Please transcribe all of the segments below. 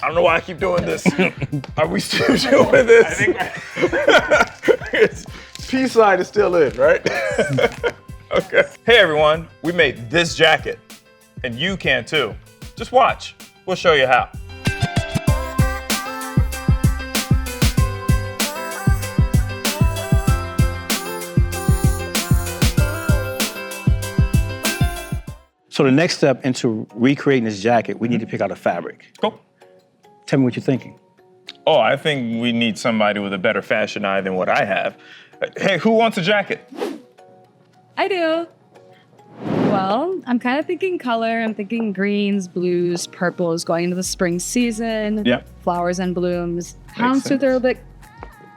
I don't know why I keep doing this. Are we still doing this? I think P side is still in, right? Okay. Hey everyone, we made this jacket, and you can too. Just watch. We'll show you how. So the next step into recreating this jacket, we need to pick out a fabric. Cool. Tell me what you're thinking. Oh, I think we need somebody with a better fashion eye than what I have. Hey, who wants a jacket? I do. Well, I'm kind of thinking color. I'm thinking greens, blues, purples going into the spring season. Yeah. Flowers and blooms. Houndstooth are a bit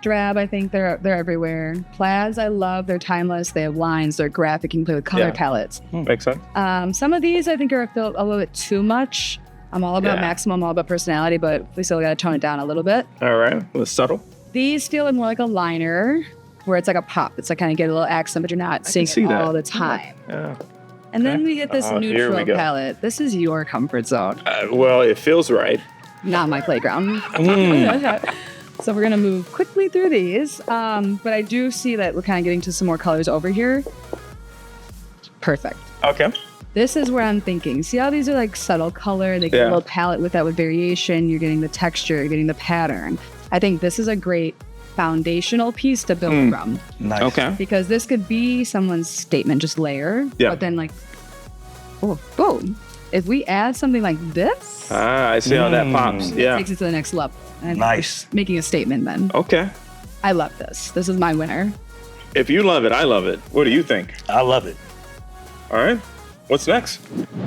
drab. I think they're everywhere. Plaids, I love. They're timeless. They have lines. They're graphic. You can play with color palettes. Makes sense. Some of these I think are a little bit too much. I'm all about maximum, all about personality, but we still got to tone it down a little bit. All right, a little subtle. These feel more like a liner, where it's like a pop. It's like kind of get a little accent, but you're not seeing it all the time. Yeah. And then we get this neutral palette. This is your comfort zone. Well, it feels right. Not my playground. So we're gonna move quickly through these. But I do see that we're kind of getting to some more colors over here. Perfect. Okay. This is where I'm thinking. See how these are like subtle color? They get a little palette with variation. You're getting the texture, you're getting the pattern. I think this is a great foundational piece to build from. Nice. Okay. Because this could be someone's statement, just layer. Yeah. But then like, oh, boom. If we add something like this, I see how that pops. it takes it to the next level. And Nice. it's making a statement then. Okay. I love this. This is my winner. If you love it, I love it. What do you think? I love it. All right. What's next?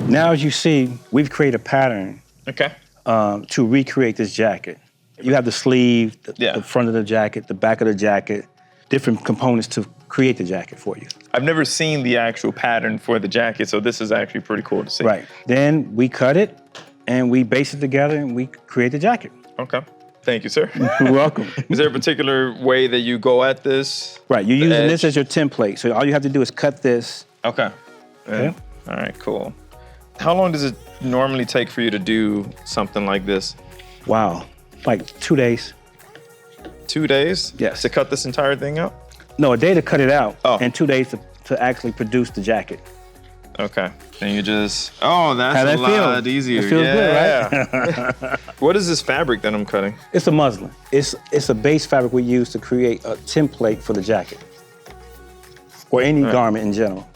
Now, as you see, we've created a pattern Okay. to recreate this jacket. You have the sleeve, the front of the jacket, the back of the jacket, different components to create the jacket for you. I've never seen the actual pattern for the jacket, so this is actually pretty cool to see. Right. Then we cut it, and we base it together, and we create the jacket. Okay. Thank you, sir. You're welcome. Is there a particular way that you go at this? Right. You're using this as your template. So all you have to do is cut this. Okay. Okay. All right, cool. How long does it normally take for you to do something like this? Wow. Like 2 days. 2 days? Yes. To cut this entire thing out? No, a day to cut it out, Oh. and 2 days to actually produce the jacket. Okay. And you just, that's How that a lot feel? easier. It feels good, right? What is this fabric that I'm cutting? It's a muslin. It's a base fabric we use to create a template for the jacket, or any garment in general.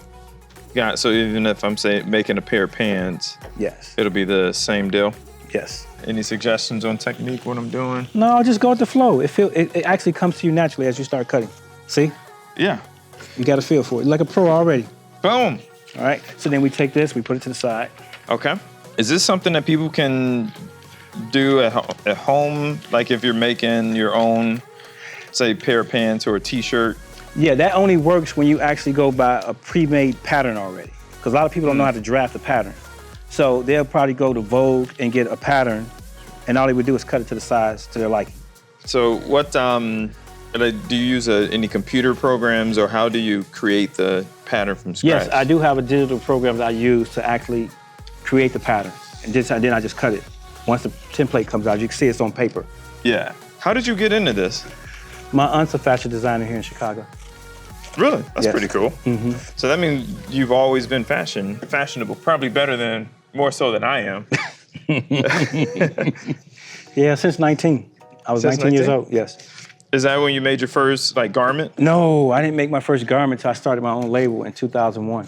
Yeah, so even if I'm making a pair of pants, Yes. it'll be the same deal? Yes. Any suggestions on technique, what I'm doing? No, just go with the flow. It actually comes to you naturally as you start cutting. See? Yeah. You got a feel for it. You're like a pro already. Boom. All right. So then we take this, we put it to the side. Okay. Is this something that people can do at home? Like if you're making your own, say, pair of pants or a t-shirt? Yeah, that only works when you actually go by a pre-made pattern already. Because a lot of people don't know how to draft a pattern. So they'll probably go to Vogue and get a pattern, and all they would do is cut it to the size to their liking. So what, do you use any computer programs, or how do you create the pattern from scratch? Yes, I do have a digital program that I use to actually create the pattern. And then I just cut it. Once the template comes out, you can see it's on paper. Yeah. How did you get into this? My aunt's a fashion designer here in Chicago. Really? That's Yes. pretty cool. Mm-hmm. So that means you've always been fashionable, probably more so than I am. Yeah, since 19. I was Since 19 years 19? old, yes. Is that when you made your first garment? No, I didn't make my first garment until I started my own label in 2001.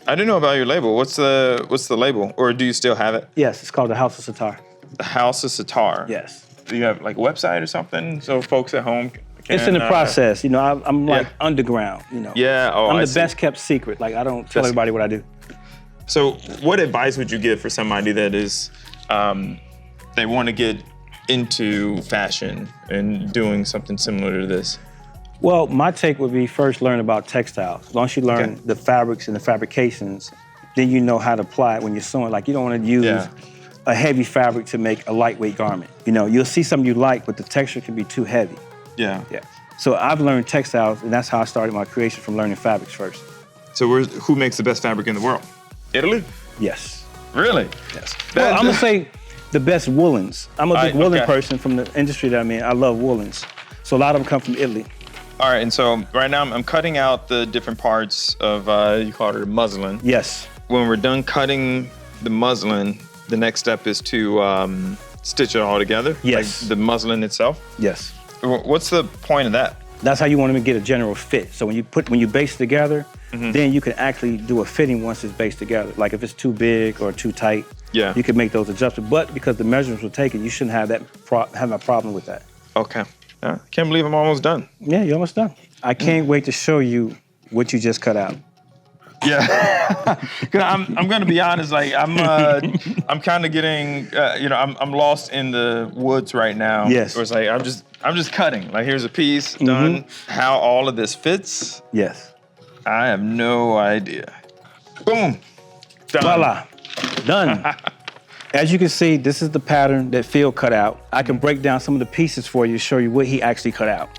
I didn't know about your label. What's the label? Or do you still have it? Yes, it's called the House of Sitar. The House of Sitar. Yes. Do you have like a website or something so folks at home can? It's in the process. You know, I'm like underground, you know. Yeah, I'm the best kept secret. Like I don't tell everybody what I do. So what advice would you give for somebody that is, they want to get into fashion and doing something similar to this? Well, my take would be first learn about textiles. Once you learn the fabrics and the fabrications, then you know how to apply it when you're sewing. Like you don't want to use a heavy fabric to make a lightweight garment. You know, you'll see something you like, but the texture can be too heavy. Yeah. Yeah. So I've learned textiles, and that's how I started my creation, from learning fabrics first. So who makes the best fabric in the world? Italy? Yes. Really? Yes. Well, I'm gonna say the best woolens. I'm a big woolen person from the industry that I'm in. I love woolens. So a lot of them come from Italy. All right, and so right now I'm cutting out the different parts of, you call it a muslin. Yes. When we're done cutting the muslin, the next step is to stitch it all together? Yes. Like the muslin itself? Yes. What's the point of that? That's how you want them to get a general fit. So when you base it together, then you can actually do a fitting once it's based together. Like if it's too big or too tight, you can make those adjustments. But because the measurements were taken, you shouldn't have a problem with that. Okay. I can't believe I'm almost done. Yeah, you're almost done. I can't wait to show you what you just cut out. Yeah, because I'm gonna be honest. Like I'm kind of getting, I'm lost in the woods right now. Yes. Where it's like I'm just cutting. Like here's a piece done. How all of this fits? Yes. I have no idea. Boom. Done. Voila. Done. As you can see, this is the pattern that Phil cut out. I can break down some of the pieces for you to show you what he actually cut out.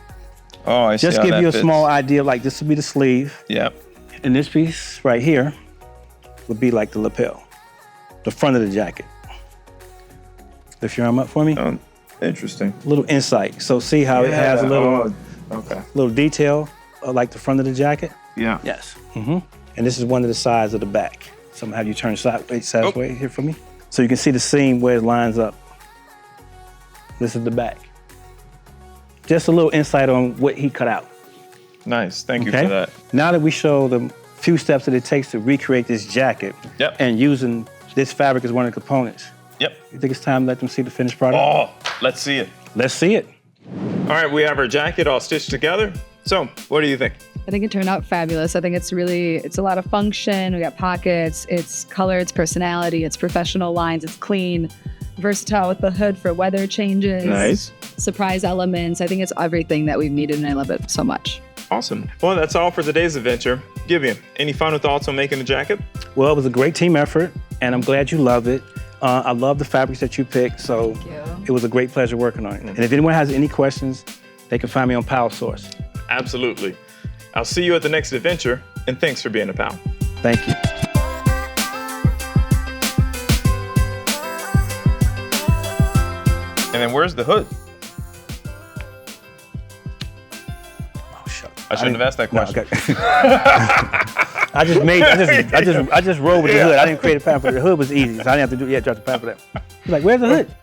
Oh, I see. Just give you a small idea. Like this would be the sleeve. Yep. And this piece right here would be like the lapel, the front of the jacket. Lift your arm up for me. Oh, interesting. A little insight. So see how it has a little, little detail like the front of the jacket? Yeah. Yes. And this is one of the sides of the back. So I'm gonna have you turn sideways here for me. So you can see the seam where it lines up. This is the back. Just a little insight on what he cut out. Nice, thank you for that. Now that we show the few steps that it takes to recreate this jacket, and using this fabric as one of the components, you think it's time to let them see the finished product? Oh, let's see it. Let's see it. All right, we have our jacket all stitched together. So, what do you think? I think it turned out fabulous. I think it's a lot of function. We got pockets, it's color, it's personality, it's professional lines, it's clean, versatile with the hood for weather changes. Nice. Surprise elements. I think it's everything that we've needed and I love it so much. Awesome. Well, that's all for today's adventure. Gibeon, any final thoughts on making the jacket? Well, it was a great team effort and I'm glad you love it. I love the fabrics that you picked, so it was a great pleasure working on it. And if anyone has any questions, they can find me on PalSource. Absolutely. I'll see you at the next adventure, and thanks for being a pal. Thank you. And then where's the hood? Oh, shucks. I shouldn't have asked that question. No, okay. I just rolled with the hood. I didn't create a pattern for the hood. Was easy, so I didn't have to drop the pattern for that. He's like, where's the hood?